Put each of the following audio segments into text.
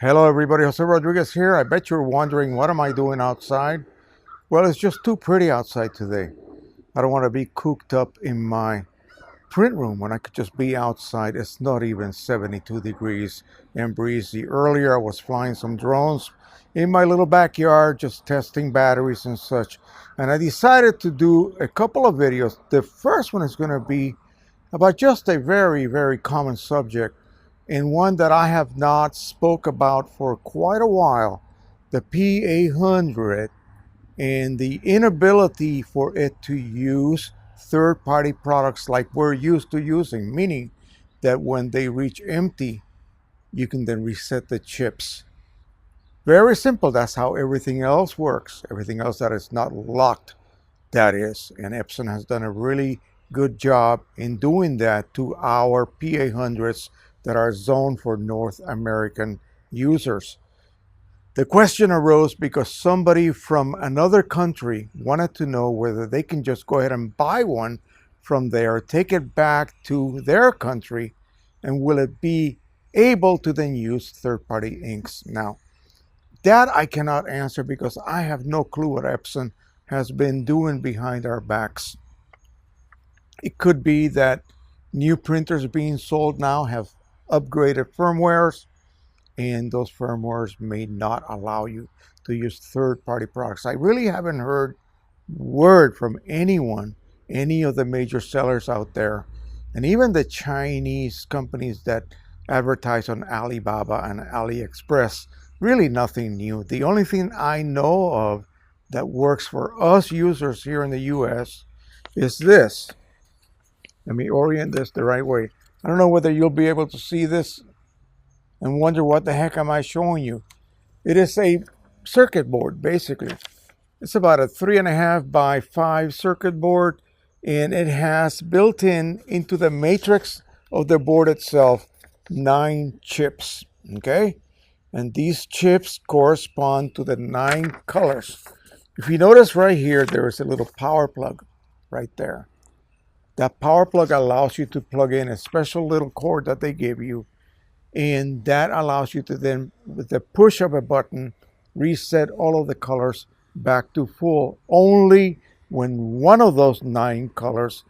Hello everybody, Jose Rodriguez here. I bet you're wondering, what am I doing outside? Well, it's just too pretty outside today. I don't want to be cooped up in my print room when I could just be outside. It's not even 72 degrees and breezy. Earlier I was flying some drones in my little backyard, just testing batteries and such. And I decided to do a couple of videos. The first one is going to be about just a very, very common subject, and one that I have not spoke about for quite a while, the P800 and the inability for it to use third-party products like we're used to using, meaning that when they reach empty, you can then reset the chips. Very simple. That's how everything else works. Everything else that is not locked, that is. And Epson has done a really good job in doing that to our P800s that are zoned for North American users. The question arose because somebody from another country wanted to know whether they can just go ahead and buy one from there, take it back to their country, and will it be able to then use third-party inks. Now, that I cannot answer because I have no clue what Epson has been doing behind our backs. It could be that new printers being sold now have upgraded firmwares, and those firmwares may not allow you to use third-party products. I really haven't heard word from anyone, any of the major sellers out there, and even the Chinese companies that advertise on Alibaba and AliExpress. Really nothing new. The only thing I know of that works for us users here in the US is this. Let me orient this the right way. I don't know whether you'll be able to see this and wonder what the heck am I showing you. It is a circuit board, basically. It's about a 3.5 by 5 circuit board, and it has built into the matrix of the board itself 9 chips, okay? And these chips correspond to the 9 colors. If you notice right here, there is a little power plug right there. That power plug allows you to plug in a special little cord that they give you, and that allows you to then, with the push of a button, reset all of the colors back to full, only when one of those 9 colors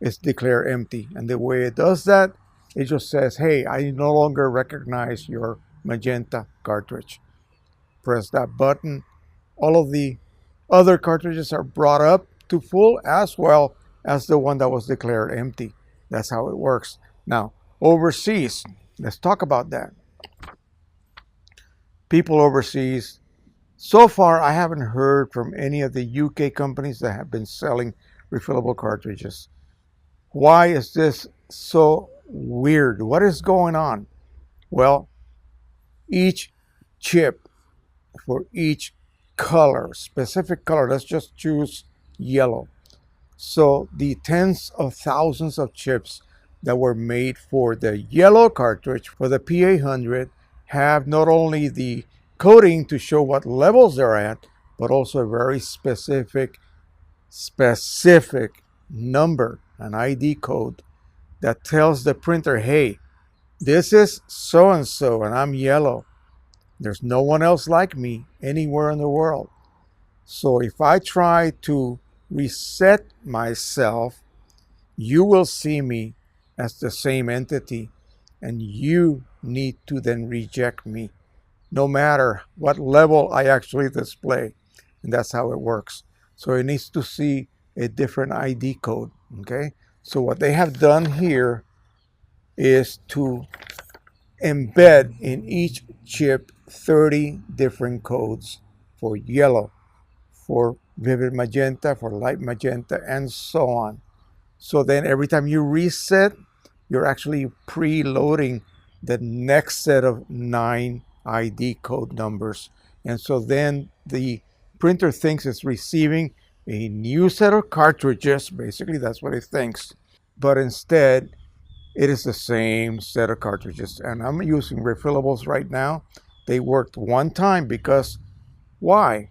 is declared empty. And the way it does that, it just says, hey, I no longer recognize your magenta cartridge. Press that button. All of the other cartridges are brought up to full, as well as the one that was declared empty. That's how it works. Now, overseas, let's talk about that. People overseas, so far I haven't heard from any of the UK companies that have been selling refillable cartridges. Why is this so weird? What is going on? Well, each chip for each color, specific color, let's just choose yellow. So the tens of thousands of chips that were made for the yellow cartridge for the P800 have not only the coding to show what levels they're at, but also a very specific number, an ID code that tells the printer, hey, this is so-and-so and I'm yellow. There's no one else like me anywhere in the world. So if I try to reset myself, you will see me as the same entity, and you need to then reject me, no matter what level I actually display. And that's how it works. So it needs to see a different ID code, okay? So what they have done here is to embed in each chip 30 different codes for yellow, for vivid magenta, for light magenta, and so on. So then every time you reset, you're actually preloading the next set of 9 ID code numbers. And so then the printer thinks it's receiving a new set of cartridges. Basically, that's what it thinks. But instead, it is the same set of cartridges. And I'm using refillables right now. They worked one time because Why?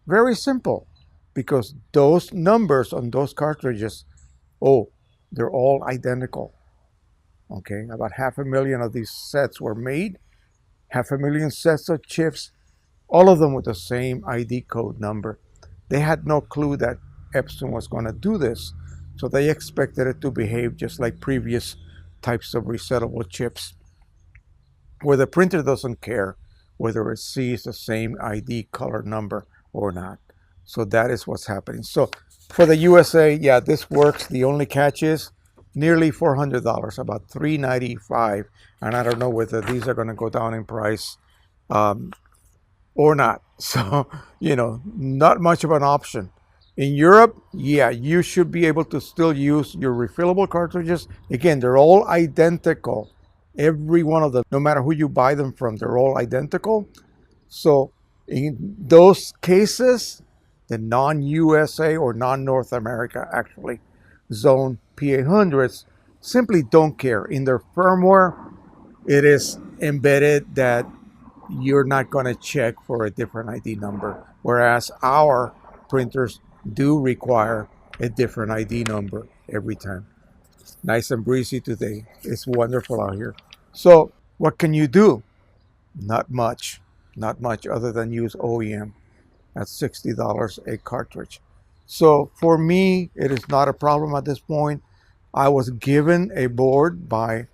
Very simple. Because those numbers on those cartridges, oh, they're all identical. Okay, about 500,000 of these sets were made, 500,000 sets of chips, all of them with the same ID code number. They had no clue that EPSON was going to do this, so they expected it to behave just like previous types of resettable chips, where the printer doesn't care whether it sees the same ID color number or not. So that is what's happening. So for the USA, yeah, this works. The only catch is nearly $400, about $395, and I don't know whether these are going to go down in price or not. So, you know, not much of an option. In Europe, yeah, you should be able to still use your refillable cartridges. Again, they're all identical. Every one of them, no matter who you buy them from, they're all identical. So in those cases, the non-USA or non-North America actually zone P800s simply don't care. In their firmware, it is embedded that you're not going to check for a different ID number, whereas our printers do require a different ID number every time. Nice and breezy today. It's wonderful out here. So what can you do? Not much. Not much other than use OEM at $60 a cartridge. So for me, it is not a problem at this point. I was given a board by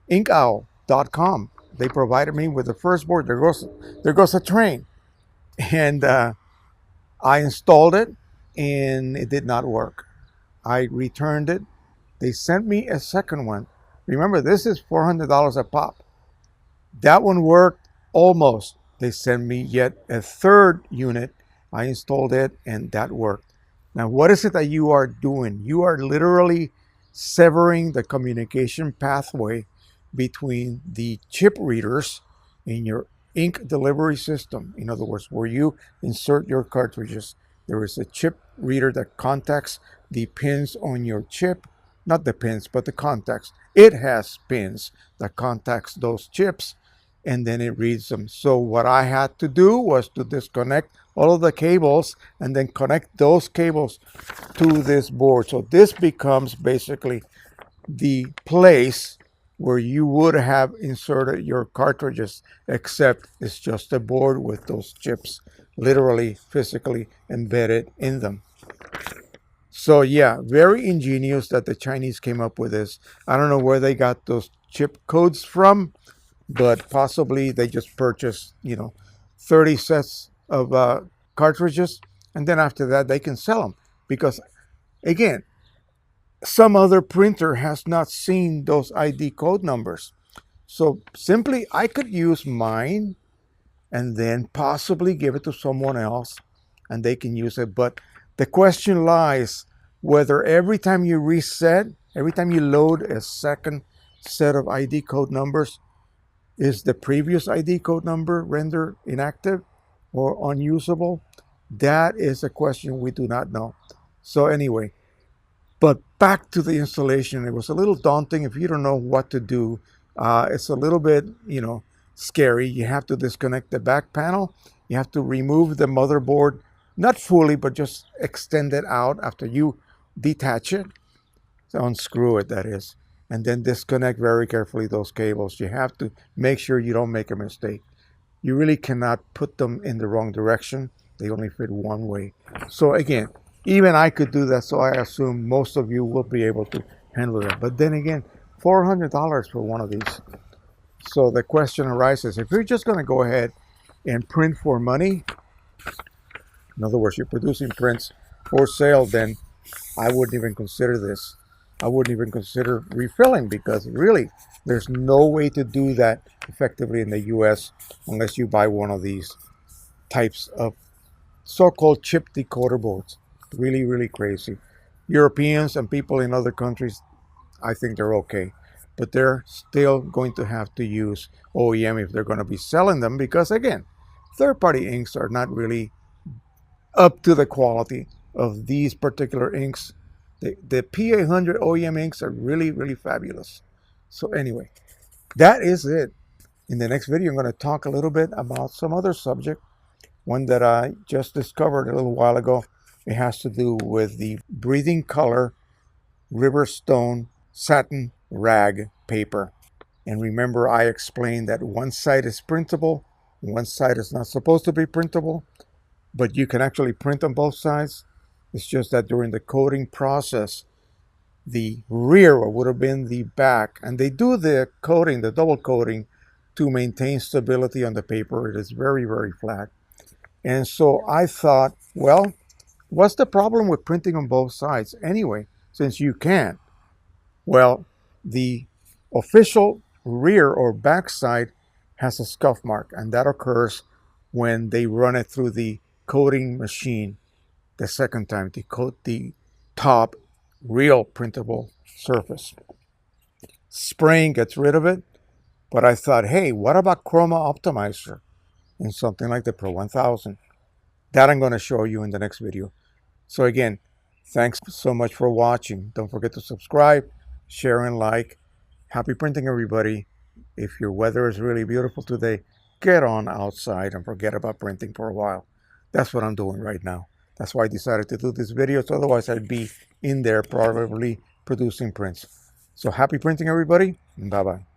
inkowl.com. They provided me with the first board. There goes a train. And I installed it and it did not work. I returned it. They sent me a second one. Remember, this is $400 a pop. That one worked almost. They sent me yet a third unit. I installed it and that worked. Now, what is it that you are doing? You are literally severing the communication pathway between the chip readers in your ink delivery system. In other words, where you insert your cartridges, there is a chip reader that contacts the pins on your chip. Not the pins, but the contacts. It has pins that contacts those chips, and then it reads them. So what I had to do was to disconnect all of the cables and then connect those cables to this board. So this becomes basically the place where you would have inserted your cartridges, except it's just a board with those chips literally physically embedded in them. So yeah, very ingenious that the Chinese came up with this. I don't know where they got those chip codes from, but possibly they just purchased, 30 sets of cartridges, and then after that they can sell them. Because again, some other printer has not seen those ID code numbers. So simply I could use mine and then possibly give it to someone else and they can use it. But the question lies whether every time you reset, every time you load a second set of ID code numbers, is the previous ID code number rendered inactive or unusable? That is a question we do not know. So anyway, but back to the installation. It was a little daunting if you don't know what to do. It's a little bit, scary. You have to disconnect the back panel. You have to remove the motherboard, not fully, but just extend it out after you detach it. So unscrew it, that is. And then disconnect very carefully those cables. You have to make sure you don't make a mistake. You really cannot put them in the wrong direction. They only fit one way. So again, even I could do that, so I assume most of you will be able to handle that. But then again, $400 for one of these. So the question arises, if you're just going to go ahead and print for money, in other words, you're producing prints for sale, then I wouldn't even consider this. I wouldn't even consider refilling, because really, there's no way to do that effectively in the US unless you buy one of these types of so-called chip decoder boards. Really, really crazy. Europeans and people in other countries, I think they're okay. But they're still going to have to use OEM if they're going to be selling them, because again, third-party inks are not really up to the quality of these particular inks. The P800 OEM inks are really, really fabulous. So anyway, that is it. In the next video, I'm going to talk a little bit about some other subject. one that I just discovered a little while ago. It has to do with the Breathing Color River Stone Satin Rag paper. And remember, I explained that one side is printable, one side is not supposed to be printable, but you can actually print on both sides. It's just that during the coating process, the rear, or would have been the back, and they do the coating, the double coating, to maintain stability on the paper. It is very, very flat. And so I thought, well, what's the problem with printing on both sides anyway, since you can? Well, the official rear or back side has a scuff mark, and that occurs when they run it through the coating machine the second time to coat the top real printable surface. Spraying gets rid of it, but I thought, hey, what about chroma optimizer in something like the Pro-1000? That I'm going to show you in the next video. So again, thanks so much for watching. Don't forget to subscribe, share, and like. Happy printing, everybody. If your weather is really beautiful today, get on outside and forget about printing for a while. That's what I'm doing right now. That's why I decided to do this video. So otherwise, I'd be in there probably producing prints. So happy printing, everybody. Bye-bye.